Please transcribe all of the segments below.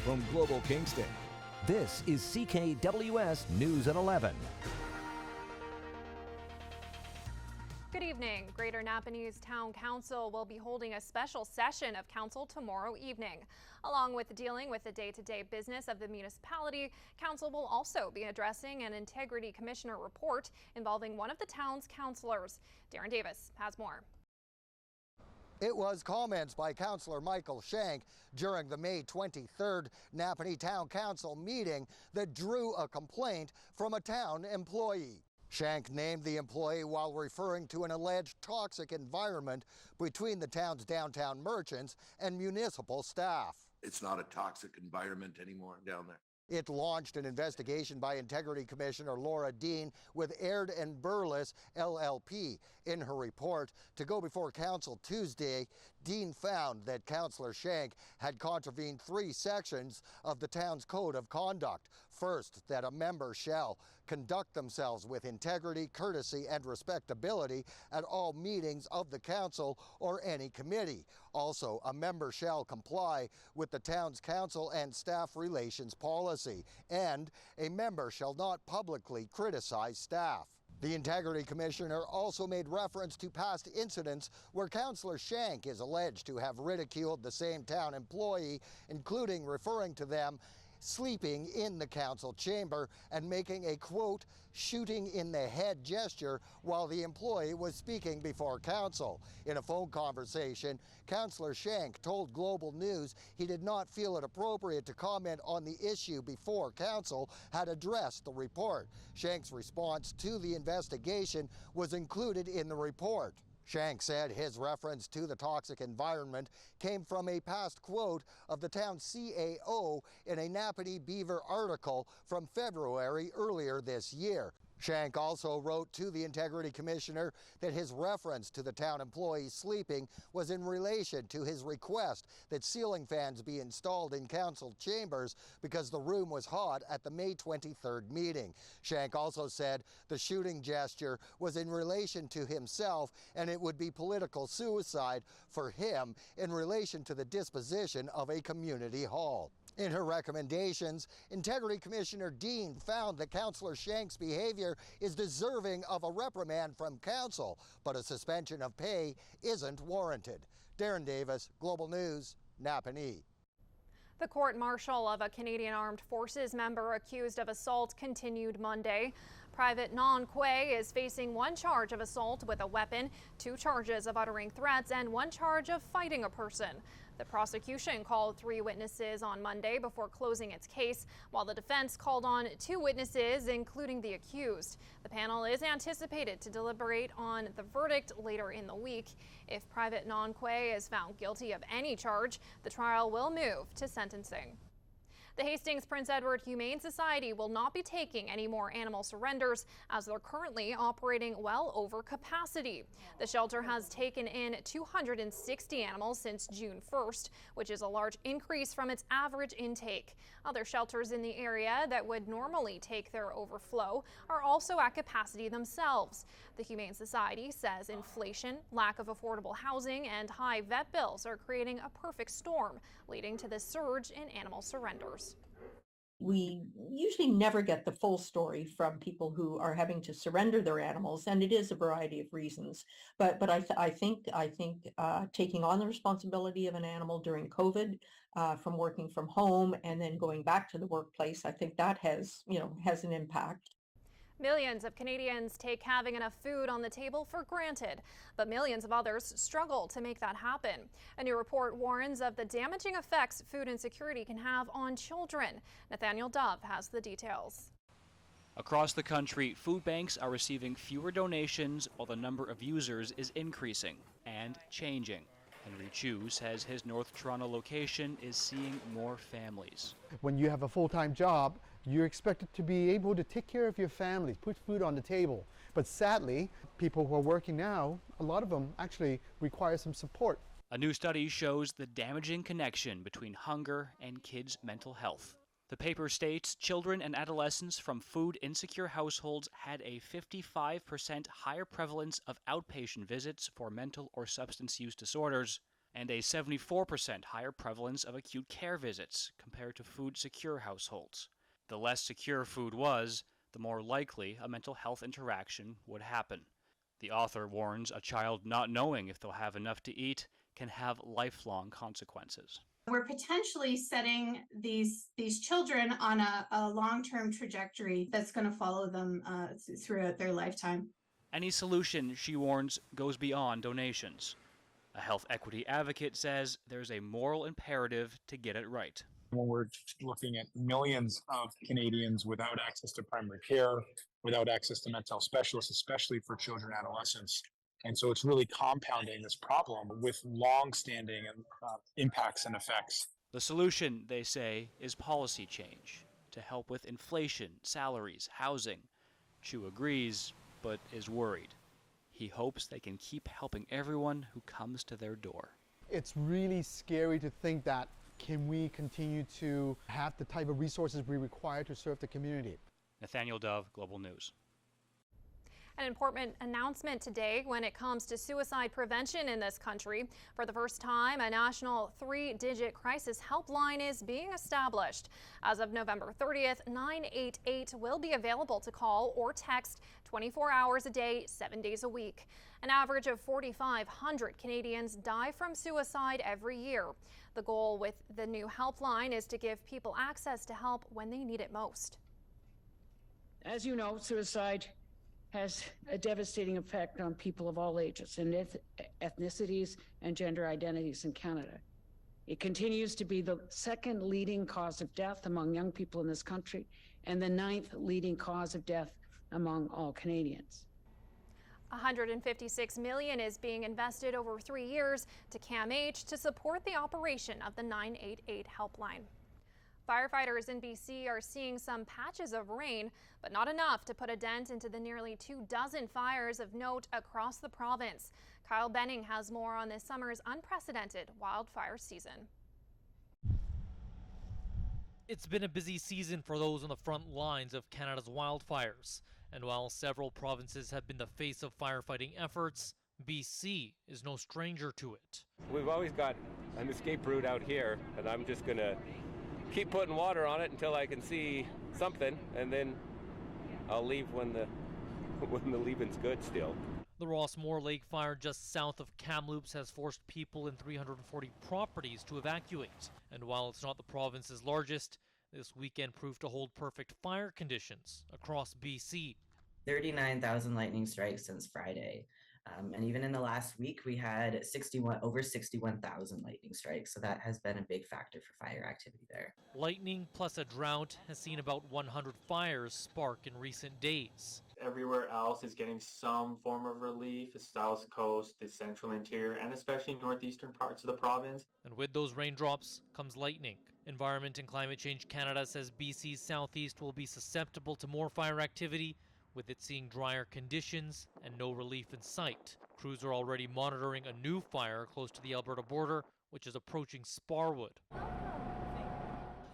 from Global Kingston, this is CKWS News at 11. Good evening. Greater Napanese Town Council will be holding a special session of council tomorrow evening. Along with dealing with the day-to-day business of the municipality, council will also be addressing an Integrity Commissioner report involving one of the town's councillors. Darren Davis has more. It was comments by Councillor Michael Shank during the May 23rd Napanee Town Council meeting that drew a complaint from a town employee. Shank named the employee while referring to an alleged toxic environment between the town's downtown merchants and municipal staff. It's not a toxic environment anymore down there. It launched an investigation by Integrity Commissioner Laura Dean with Aird and Burles LLP. In her report to go before Council Tuesday, Dean found that Councillor Shank had contravened 3 sections of the town's code of conduct. First, that a member shall conduct themselves with integrity, courtesy, and respectability at all meetings of the council or any committee. Also, a member shall comply with the town's council and staff relations policy, and a member shall not publicly criticize staff. The Integrity Commissioner also made reference to past incidents where Councillor Shank is alleged to have ridiculed the same town employee, including referring to them sleeping in the council chamber and making a, quote, shooting in the head gesture while the employee was speaking before council. In a phone conversation, Councillor Shank told Global News he did not feel it appropriate to comment on the issue before council had addressed the report. Shank's response to the investigation was included in the report. Shank said his reference to the toxic environment came from a past quote of the town's CAO in a Napanee Beaver article from February earlier this year. Shank also wrote to the Integrity Commissioner that his reference to the town employee sleeping was in relation to his request that ceiling fans be installed in council chambers because the room was hot at the May 23rd meeting. Shank also said the shooting gesture was in relation to himself and it would be political suicide for him in relation to the disposition of a community hall. In her recommendations, Integrity Commissioner Dean found that Councillor Shank's behavior is deserving of a reprimand from council, but a suspension of pay isn't warranted. Darren Davis, Global News, Napanee. The court-martial of a Canadian Armed Forces member accused of assault continued Monday. Private Non Quay is facing 1 charge of assault with a weapon, 2 charges of uttering threats, and 1 charge of fighting a person. The prosecution called 3 witnesses on Monday before closing its case, while the defense called on 2 witnesses, including the accused. The panel is anticipated to deliberate on the verdict later in the week. If Private Non Quay is found guilty of any charge, the trial will move to sentencing. The Hastings Prince Edward Humane Society will not be taking any more animal surrenders as they're currently operating well over capacity. The shelter has taken in 260 animals since June 1st, which is a large increase from its average intake. Other shelters in the area that would normally take their overflow are also at capacity themselves. The Humane Society says inflation, lack of affordable housing, and high vet bills are creating a perfect storm, leading to this surge in animal surrenders. We usually never get the full story from people who are having to surrender their animals, and it is a variety of reasons. But I think taking on the responsibility of an animal during COVID, from working from home and then going back to the workplace, I think that has an impact. Millions of Canadians take having enough food on the table for granted, but millions of others struggle to make that happen. A new report warns of the damaging effects food insecurity can have on children. Nathaniel Dove has the details. Across the country, food banks are receiving fewer donations while the number of users is increasing and changing. Henry Chu says his North Toronto location is seeing more families. When you have a full-time job, you're expected to be able to take care of your family, put food on the table. But sadly, people who are working now, a lot of them actually require some support. A new study shows the damaging connection between hunger and kids' mental health. The paper states children and adolescents from food-insecure households had a 55% higher prevalence of outpatient visits for mental or substance use disorders and a 74% higher prevalence of acute care visits compared to food-secure households. The less secure food was, the more likely a mental health interaction would happen. The author warns a child not knowing if they'll have enough to eat can have lifelong consequences. We're potentially setting these children on a long-term trajectory that's going to follow them throughout their lifetime. Any solution, she warns, goes beyond donations. A health equity advocate says there's a moral imperative to get it right. When we're looking at millions of Canadians without access to primary care, without access to mental health specialists, especially for children and adolescents. And so it's really compounding this problem with long-standing impacts and effects. The solution, they say, is policy change to help with inflation, salaries, housing. Chu agrees, but is worried. He hopes they can keep helping everyone who comes to their door. It's really scary to think that can we continue to have the type of resources we require to serve the community. Nathaniel Dove, Global News. An important announcement today when it comes to suicide prevention in this country. For the first time, a national 3-digit crisis helpline is being established. As of November 30th, 988 will be available to call or text 24 hours a day, 7 days a week. An average of 4,500 Canadians die from suicide every year. The goal with the new helpline is to give people access to help when they need it most. As you know, suicide has a devastating effect on people of all ages and ethnicities and gender identities in Canada. It continues to be the second leading cause of death among young people in this country and the 9th leading cause of death among all Canadians. $156 million is being invested over 3 years to CAMH to support the operation of the 988 helpline. Firefighters in BC are seeing some patches of rain, but not enough to put a dent into the nearly 24 fires of note across the province. Kyle Benning has more on this summer's unprecedented wildfire season. It's been a busy season for those on the front lines of Canada's wildfires. And while several provinces have been the face of firefighting efforts, BC is no stranger to it. We've always got an escape route out here, and I'm just going to keep putting water on it until I can see something, and then I'll leave when the leaving's good still. The Rossmore Lake fire just south of Kamloops has forced people in 340 properties to evacuate. And while it's not the province's largest, this weekend proved to hold perfect fire conditions across BC. 39,000 lightning strikes since Friday. And even in the last week, we had over 61,000 lightning strikes. So that has been a big factor for fire activity there. Lightning plus a drought has seen about 100 fires spark in recent days. Everywhere else is getting some form of relief, the South Coast, the central interior, and especially northeastern parts of the province. And with those raindrops comes lightning. Environment and Climate Change Canada says BC's southeast will be susceptible to more fire activity, with it seeing drier conditions and no relief in sight. Crews are already monitoring a new fire close to the Alberta border, which is approaching Sparwood.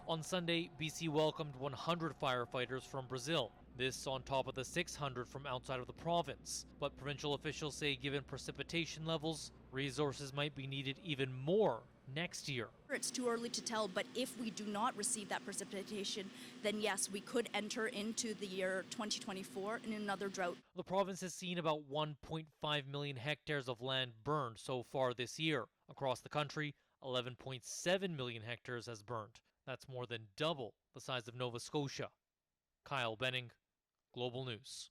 On Sunday, BC welcomed 100 firefighters from Brazil. This on top of the 600 from outside of the province. But provincial officials say given precipitation levels, resources might be needed even more next year. It's too early to tell, but if we do not receive that precipitation, then yes, we could enter into the year 2024 in another drought. The province has seen about 1.5 million hectares of land burned so far this year. Across the country, 11.7 million hectares has burned. That's more than double the size of Nova Scotia. Kyle Benning, Global News.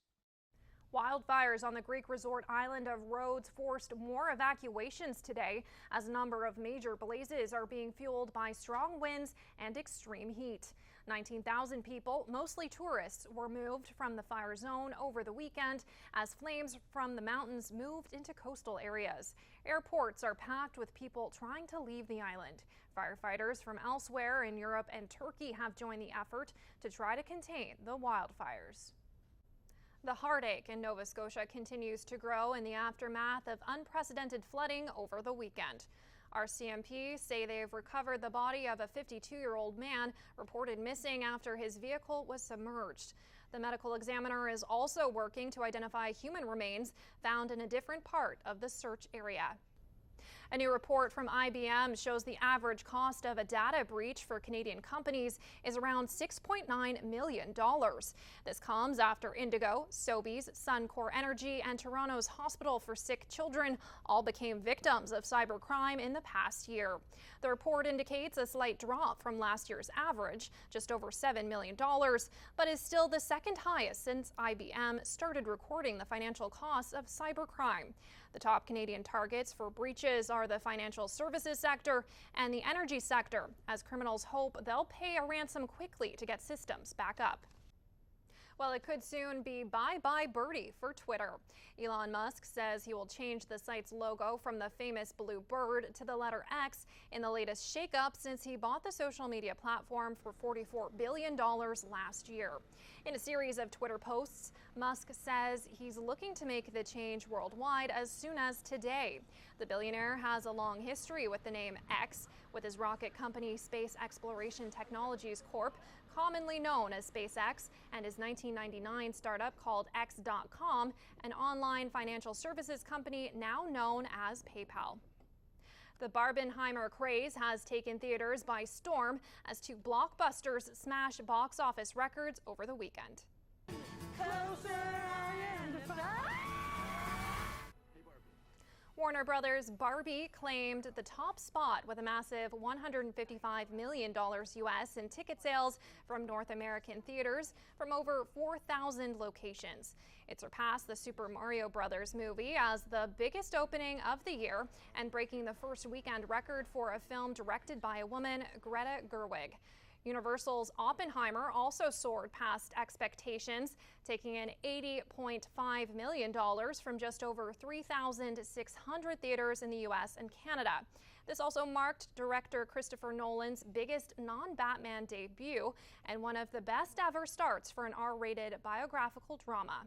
Wildfires on the Greek resort island of Rhodes forced more evacuations today as a number of major blazes are being fueled by strong winds and extreme heat. 19,000 people, mostly tourists, were moved from the fire zone over the weekend as flames from the mountains moved into coastal areas. Airports are packed with people trying to leave the island. Firefighters from elsewhere in Europe and Turkey have joined the effort to try to contain the wildfires. The heartache in Nova Scotia continues to grow in the aftermath of unprecedented flooding over the weekend. RCMP say they've recovered the body of a 52-year-old man reported missing after his vehicle was submerged. The medical examiner is also working to identify human remains found in a different part of the search area. A new report from IBM shows the average cost of a data breach for Canadian companies is around $6.9 million. This comes after Indigo, Sobeys, Suncor Energy, and Toronto's Hospital for Sick Children all became victims of cybercrime in the past year. The report indicates a slight drop from last year's average, just over $7 million, but is still the second highest since IBM started recording the financial costs of cybercrime. The top Canadian targets for breaches are the financial services sector and the energy sector, as criminals hope they'll pay a ransom quickly to get systems back up. Well, it could soon be bye-bye birdie for Twitter. Elon Musk says he will change the site's logo from the famous blue bird to the letter X in the latest shakeup since he bought the social media platform for $44 billion last year. In a series of Twitter posts, Musk says he's looking to make the change worldwide as soon as today. The billionaire has a long history with the name X, with his rocket company Space Exploration Technologies Corp., commonly known as SpaceX, and his 1999 startup called X.com, an online financial services company now known as PayPal. The Barbenheimer craze has taken theaters by storm as two blockbusters smash box office records over the weekend. Warner Brothers' Barbie claimed the top spot with a massive $155 million US in ticket sales from North American theaters from over 4,000 locations. It surpassed the Super Mario Brothers movie as the biggest opening of the year and breaking the first weekend record for a film directed by a woman, Greta Gerwig. Universal's Oppenheimer also soared past expectations, taking in $80.5 million from just over 3,600 theaters in the U.S. and Canada. This also marked director Christopher Nolan's biggest non-Batman debut and one of the best ever starts for an R-rated biographical drama.